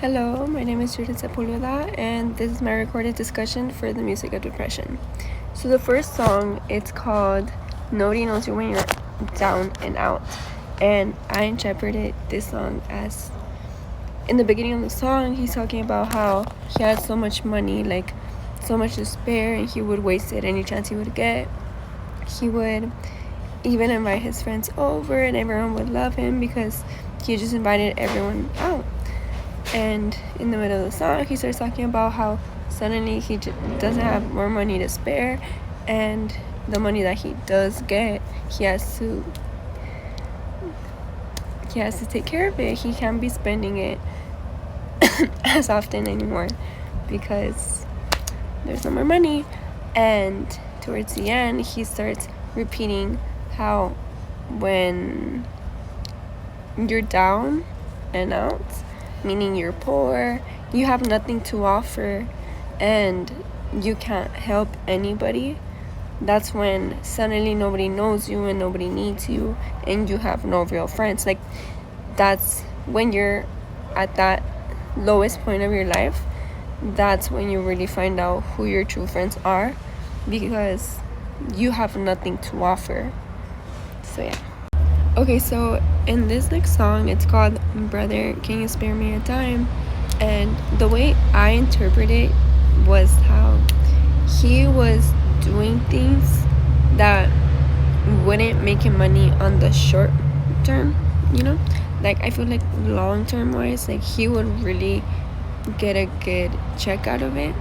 Hello, my name is Judith Sepulveda, and this is my recorded discussion for the music of depression. So the first song, it's called Nobody Knows You When You're Down and Out, and I interpreted this song as, in the beginning of the song, he's talking about how he had so much money, like so much to spare, and he would waste it any chance he would get. He would even invite his friends over, and everyone would love him because he just invited everyone out. And in the middle of the song, he starts talking about how suddenly he doesn't have more money to spare, and the money that he does get, he has to take care of it. He can't be spending it as often anymore because there's no more money. And towards the end, he starts repeating how when you're down and out, meaning you're poor, you have nothing to offer, and you can't help anybody, that's when suddenly nobody knows you and nobody needs you, and you have no real friends. Like, that's when you're at that lowest point of your life. That's when you really find out who your true friends are, because you have nothing to offer. So yeah. Okay, so in this next song, it's called Brother, Can You Spare Me a Dime? And the way I interpret it was how he was doing things that wouldn't make him money on the short term, Like, I feel like long term wise, like, he would really get a good check out of it.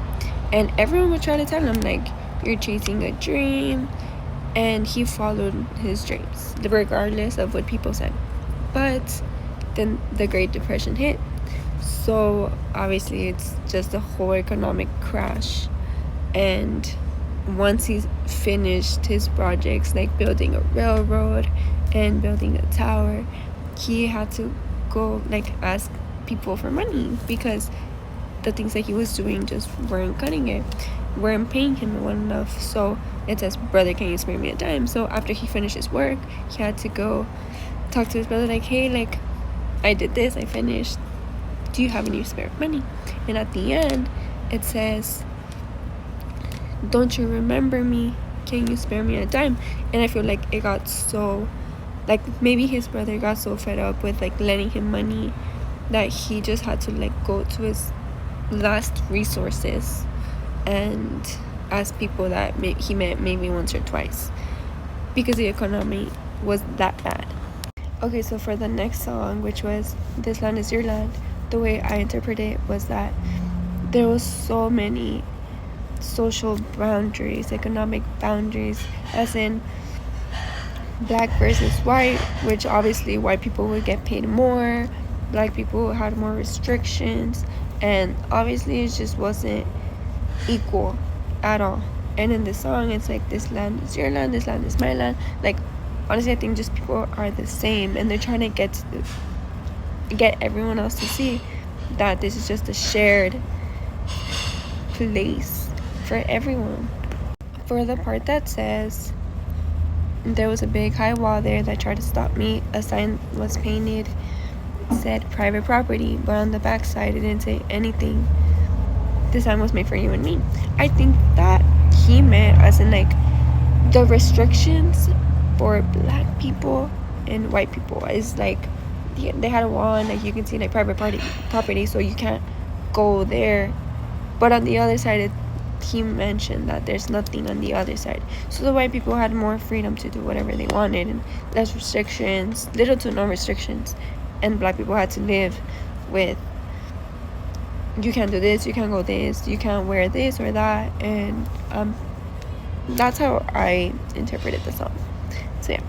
And everyone would try to tell him, like, you're chasing a dream. And he followed his dreams, regardless of what people said. But then the Great Depression hit. So obviously it's just a whole economic crash. And once he finished his projects, like building a railroad and building a tower, he had to go ask people for money because the things that he was doing just weren't cutting it, weren't paying him well enough. So it says, brother, can you spare me a dime? So after he finished his work, he had to go talk to his brother, like, hey, like, I did this, I finished, do you have any spare money? And at the end, it says, don't you remember me? Can you spare me a dime? And I feel like it got so, like, maybe his brother got so fed up with, like, lending him money that he just had to, like, go to his last resources and ask people that he met maybe once or twice because the economy was that bad. Okay, so for the next song, which was This Land Is Your Land, the way I interpret it was that there was so many social boundaries, economic boundaries, as in black versus white, which obviously white people would get paid more, black people had more restrictions, and obviously it just wasn't equal at all. And in this song, it's like, this land is your land, this land is my land. Like, honestly, I think just people are the same, and they're trying to get everyone else to see that this is just a shared place for everyone. For the part that says, there was a big high wall there that tried to stop me, a sign was painted, said private property, but on the back side it didn't say anything. This time was made for you and me. I think that he meant as in, like, the restrictions for black people and white people is like, they had a wall, and like you can see like private property, so you can't go there. But on the other side, he mentioned that there's nothing on the other side, so the white people had more freedom to do whatever they wanted and less restrictions, little to no restrictions, and black people had to live with, you can't do this, you can't go this, you can't wear this or that. And that's how I interpreted the song. So yeah.